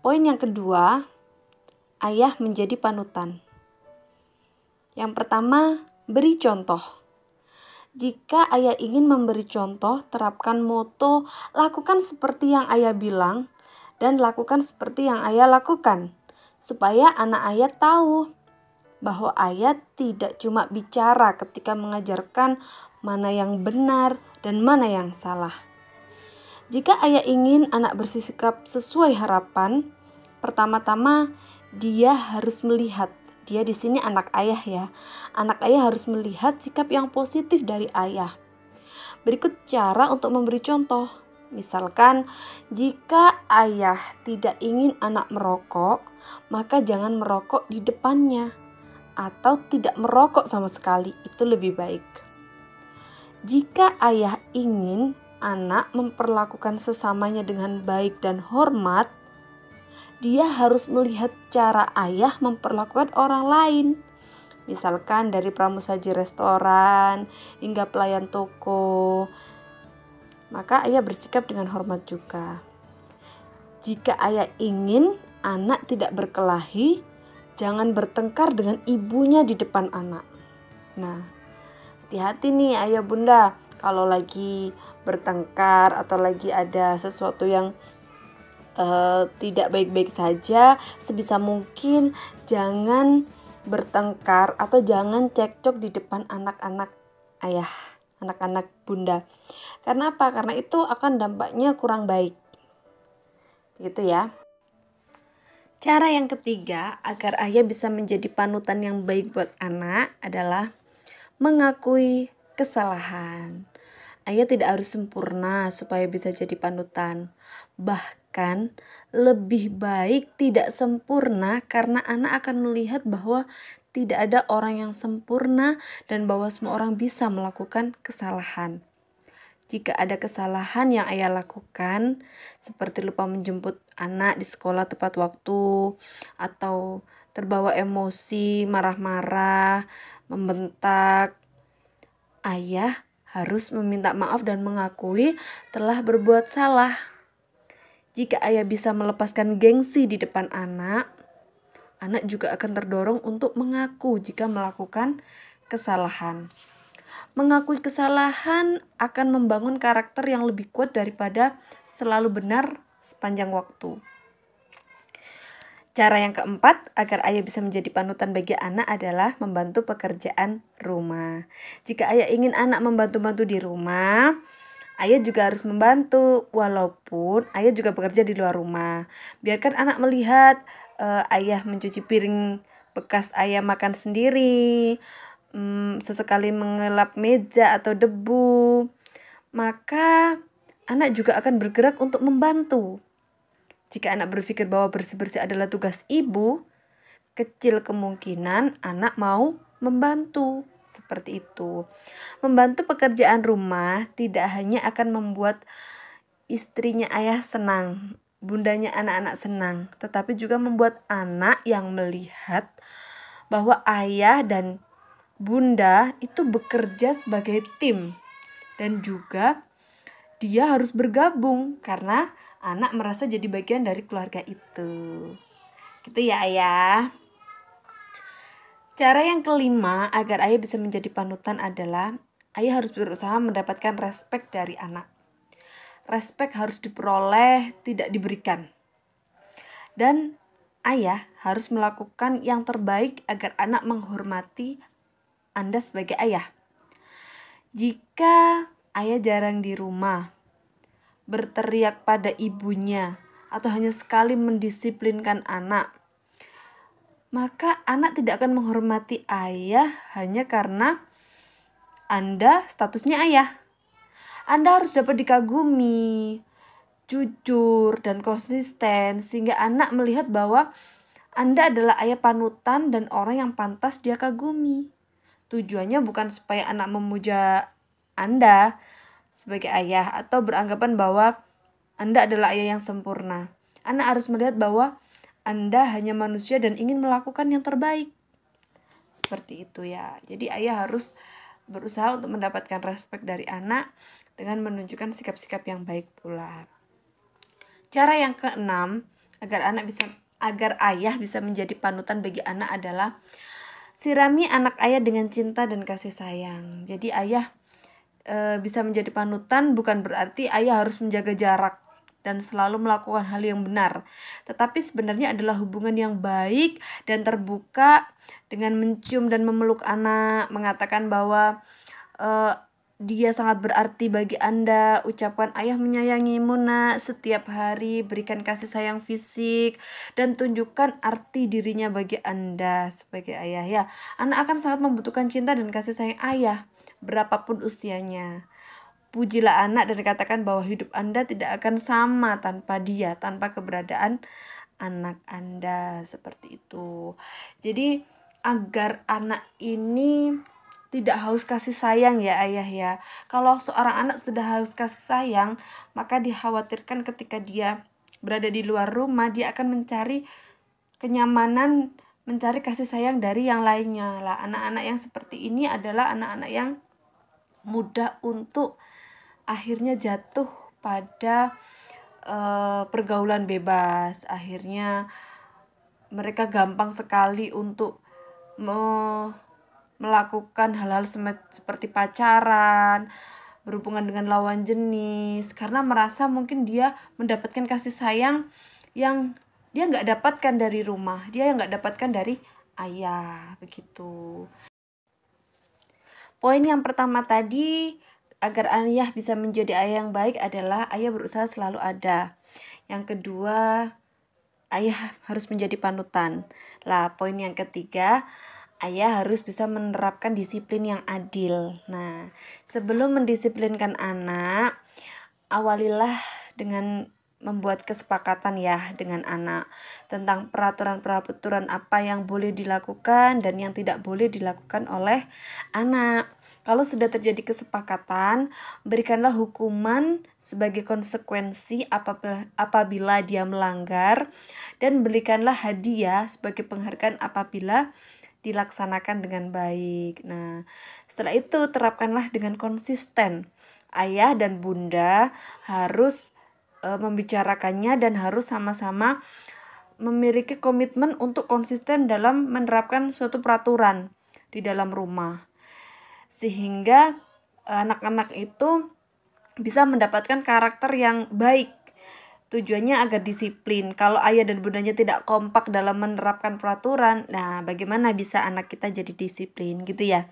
Poin yang kedua, ayah menjadi panutan. Yang pertama, beri contoh. Jika ayah ingin memberi contoh, terapkan moto lakukan seperti yang ayah bilang dan lakukan seperti yang ayah lakukan. Supaya anak ayah tahu bahwa ayah tidak cuma bicara ketika mengajarkan mana yang benar dan mana yang salah. Jika ayah ingin anak bersikap sesuai harapan, pertama-tama dia harus melihat. Dia di sini anak ayah ya. Anak ayah harus melihat sikap yang positif dari ayah. Berikut cara untuk memberi contoh. Misalkan, jika ayah tidak ingin anak merokok, maka jangan merokok di depannya. Atau tidak merokok sama sekali, itu lebih baik. Jika ayah ingin anak memperlakukan sesamanya dengan baik dan hormat, dia harus melihat cara ayah memperlakukan orang lain. Misalkan dari pramusaji restoran hingga pelayan toko. Maka ayah bersikap dengan hormat juga. Jika ayah ingin anak tidak berkelahi, jangan bertengkar dengan ibunya di depan anak. Nah, hati-hati nih ayah bunda kalau lagi bertengkar atau lagi ada sesuatu yang tidak baik-baik saja, sebisa mungkin jangan bertengkar atau jangan cekcok di depan anak-anak ayah, anak-anak bunda. Karena apa? Karena itu akan dampaknya kurang baik. Gitu ya. Cara yang ketiga agar ayah bisa menjadi panutan yang baik buat anak adalah mengakui kesalahan. Ayah tidak harus sempurna supaya bisa jadi panutan. Bahkan lebih baik tidak sempurna karena anak akan melihat bahwa tidak ada orang yang sempurna dan bahwa semua orang bisa melakukan kesalahan. Jika ada kesalahan yang ayah lakukan, seperti lupa menjemput anak di sekolah tepat waktu, atau terbawa emosi, marah-marah, membentak, ayah harus meminta maaf dan mengakui telah berbuat salah. Jika ayah bisa melepaskan gengsi di depan anak, anak juga akan terdorong untuk mengaku jika melakukan kesalahan. Mengakui kesalahan akan membangun karakter yang lebih kuat daripada selalu benar sepanjang waktu. Cara yang keempat agar ayah bisa menjadi panutan bagi anak adalah membantu pekerjaan rumah. Jika ayah ingin anak membantu-bantu di rumah, ayah juga harus membantu walaupun ayah juga bekerja di luar rumah. Biarkan anak melihat ayah mencuci piring bekas ayah makan sendiri, sesekali mengelap meja atau debu. Maka anak juga akan bergerak untuk membantu. Jika anak berpikir bahwa bersih-bersih adalah tugas ibu, kecil kemungkinan anak mau membantu. Seperti itu. Membantu pekerjaan rumah tidak hanya akan membuat istrinya ayah senang, bundanya anak-anak senang, tetapi juga membuat anak yang melihat bahwa ayah dan bunda itu bekerja sebagai tim. Dan juga dia harus bergabung karena anak merasa jadi bagian dari keluarga itu. Gitu ya ayah. Cara yang kelima agar ayah bisa menjadi panutan adalah ayah harus berusaha mendapatkan respek dari anak. Respek harus diperoleh, tidak diberikan. Dan ayah harus melakukan yang terbaik agar anak menghormati Anda sebagai ayah. Jika ayah jarang di rumah, berteriak pada ibunya, atau hanya sekali mendisiplinkan anak, maka anak tidak akan menghormati ayah hanya karena Anda statusnya ayah. Anda harus dapat dikagumi, jujur, dan konsisten sehingga anak melihat bahwa Anda adalah ayah panutan dan orang yang pantas dia kagumi. Tujuannya bukan supaya anak memuja Anda sebagai ayah atau beranggapan bahwa Anda adalah ayah yang sempurna. Anak harus melihat bahwa Anda hanya manusia dan ingin melakukan yang terbaik. Seperti itu ya. Jadi ayah harus berusaha untuk mendapatkan respek dari anak dengan menunjukkan sikap-sikap yang baik pula. Cara yang keenam agar ayah bisa menjadi panutan bagi anak adalah sirami anak ayah dengan cinta dan kasih sayang. Jadi ayah bisa menjadi panutan bukan berarti ayah harus menjaga jarak dan selalu melakukan hal yang benar, tetapi sebenarnya adalah hubungan yang baik dan terbuka dengan mencium dan memeluk anak, mengatakan bahwa dia sangat berarti bagi Anda, ucapkan ayah menyayangimu nak setiap hari, berikan kasih sayang fisik, dan tunjukkan arti dirinya bagi Anda sebagai ayah ya. Anak akan sangat membutuhkan cinta dan kasih sayang ayah, berapapun usianya. Pujilah anak dan katakan bahwa hidup Anda tidak akan sama tanpa dia, tanpa keberadaan anak Anda, seperti itu. Jadi agar anak ini tidak haus kasih sayang ya ayah ya. Kalau seorang anak sudah haus kasih sayang, maka dikhawatirkan ketika dia berada di luar rumah, dia akan mencari kenyamanan, mencari kasih sayang dari yang lainnya. Lah, anak-anak yang seperti ini adalah anak-anak yang mudah untuk akhirnya jatuh pada pergaulan bebas. Akhirnya mereka gampang sekali untuk melakukan hal-hal seperti pacaran, berhubungan dengan lawan jenis, karena merasa mungkin dia mendapatkan kasih sayang yang dia nggak dapatkan dari rumah, dia yang nggak dapatkan dari ayah, begitu. Poin yang pertama tadi, agar ayah bisa menjadi ayah yang baik adalah ayah berusaha selalu ada. Yang kedua, ayah harus menjadi panutan. Lah, poin yang ketiga, ayah harus bisa menerapkan disiplin yang adil. Nah, sebelum mendisiplinkan anak, awalilah dengan membuat kesepakatan ya dengan anak tentang peraturan-peraturan apa yang boleh dilakukan dan yang tidak boleh dilakukan oleh anak. Kalau sudah terjadi kesepakatan, berikanlah hukuman sebagai konsekuensi apabila dia melanggar, dan berikanlah hadiah sebagai penghargaan apabila dilaksanakan dengan baik. Nah, setelah itu terapkanlah dengan konsisten. Ayah dan bunda harus membicarakannya dan harus sama-sama memiliki komitmen untuk konsisten dalam menerapkan suatu peraturan di dalam rumah, sehingga anak-anak itu bisa mendapatkan karakter yang baik. Tujuannya agar disiplin. Kalau ayah dan bundanya tidak kompak dalam menerapkan peraturan, nah bagaimana bisa anak kita jadi disiplin gitu ya.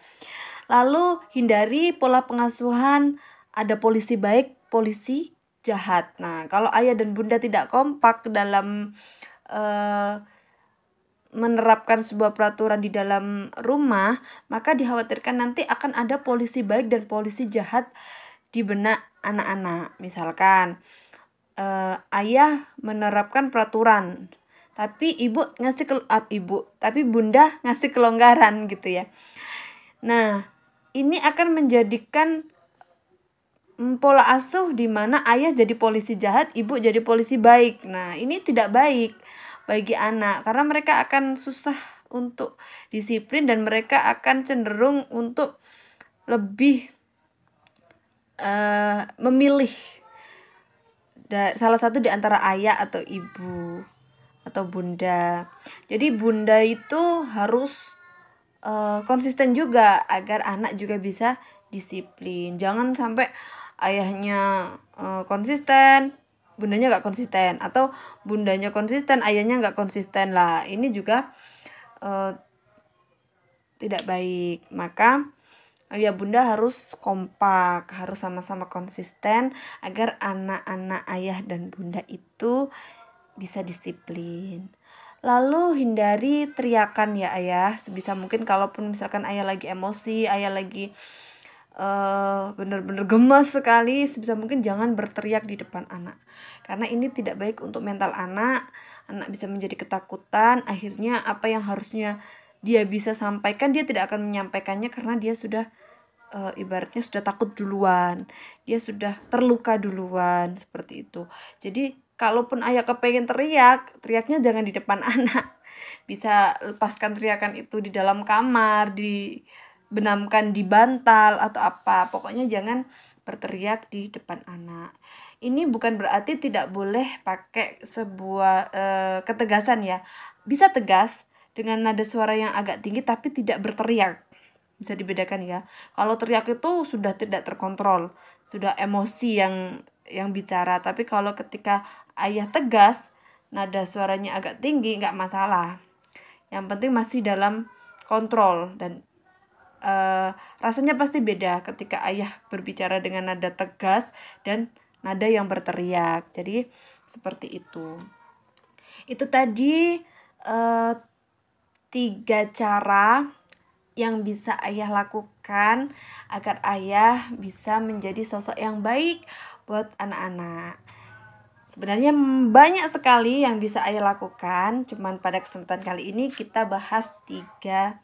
Lalu hindari pola pengasuhan ada polisi baik, polisi jahat. Nah, kalau ayah dan bunda tidak kompak dalam menerapkan sebuah peraturan di dalam rumah, maka dikhawatirkan nanti akan ada polisi baik dan polisi jahat di benak anak-anak. Misalkan ayah menerapkan peraturan, tapi tapi bunda ngasih kelonggaran gitu ya. Nah, ini akan menjadikan pola asuh di mana ayah jadi polisi jahat, ibu jadi polisi baik. Nah, ini tidak baik bagi anak karena mereka akan susah untuk disiplin dan mereka akan cenderung untuk lebih memilih salah satu di antara ayah atau ibu atau bunda. Jadi bunda itu harus konsisten juga agar anak juga bisa disiplin. Jangan sampai ayahnya konsisten, bundanya nggak konsisten, atau bundanya konsisten, ayahnya nggak konsisten. Lah, ini juga tidak baik. Maka ayah bunda harus kompak, harus sama-sama konsisten agar anak-anak ayah dan bunda itu bisa disiplin. Lalu hindari teriakan ya ayah, sebisa mungkin. Kalaupun misalkan ayah lagi emosi, ayah lagi benar-benar gemas sekali, sebisa mungkin jangan berteriak di depan anak, karena ini tidak baik untuk mental anak. Anak bisa menjadi ketakutan, akhirnya apa yang harusnya dia bisa sampaikan, dia tidak akan menyampaikannya karena dia sudah ibaratnya sudah takut duluan, dia sudah terluka duluan, seperti itu. Jadi kalaupun ayah kepengen teriaknya jangan di depan anak. Bisa lepaskan teriakan itu di dalam kamar, dibenamkan di bantal atau apa. Pokoknya jangan berteriak di depan anak. ini bukan berarti tidak boleh pakai sebuah ketegasan ya. Bisa tegas dengan nada suara yang agak tinggi tapi tidak berteriak. Bisa dibedakan ya. Kalau teriak itu sudah tidak terkontrol, sudah emosi yang bicara. Tapi kalau ketika ayah tegas, nada suaranya agak tinggi, nggak masalah. Yang penting masih dalam kontrol dan rasanya pasti beda ketika ayah berbicara dengan nada tegas dan nada yang berteriak. Jadi seperti itu. Itu tadi 3 cara yang bisa ayah lakukan agar ayah bisa menjadi sosok yang baik buat anak-anak. Sebenarnya banyak sekali yang bisa ayah lakukan, cuman pada kesempatan kali ini kita bahas 3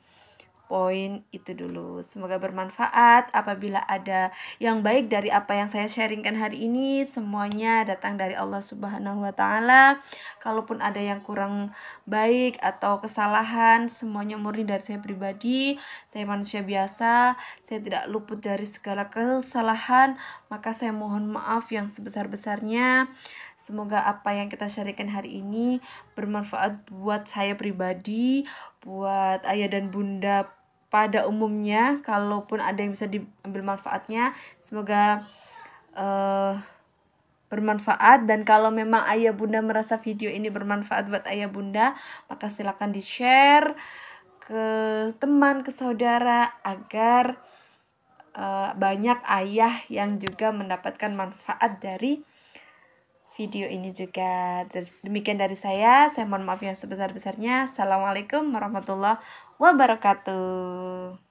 poin itu dulu. Semoga bermanfaat. Apabila ada yang baik dari apa yang saya sharingkan hari ini, semuanya datang dari Allah Subhanahu wa taala. Kalaupun ada yang kurang baik atau kesalahan, semuanya murni dari saya pribadi. Saya manusia biasa, saya tidak luput dari segala kesalahan, maka saya mohon maaf yang sebesar-besarnya. Semoga apa yang kita sharingkan hari ini bermanfaat buat saya pribadi, buat ayah dan bunda pada umumnya. Kalaupun ada yang bisa diambil manfaatnya, semoga bermanfaat. Dan kalau memang ayah bunda merasa video ini bermanfaat buat ayah bunda, maka silakan di-share ke teman, ke saudara, agar banyak ayah yang juga mendapatkan manfaat dari video ini juga. Demikian dari saya mohon maaf yang sebesar-besarnya. Assalamualaikum warahmatullahi wabarakatuh.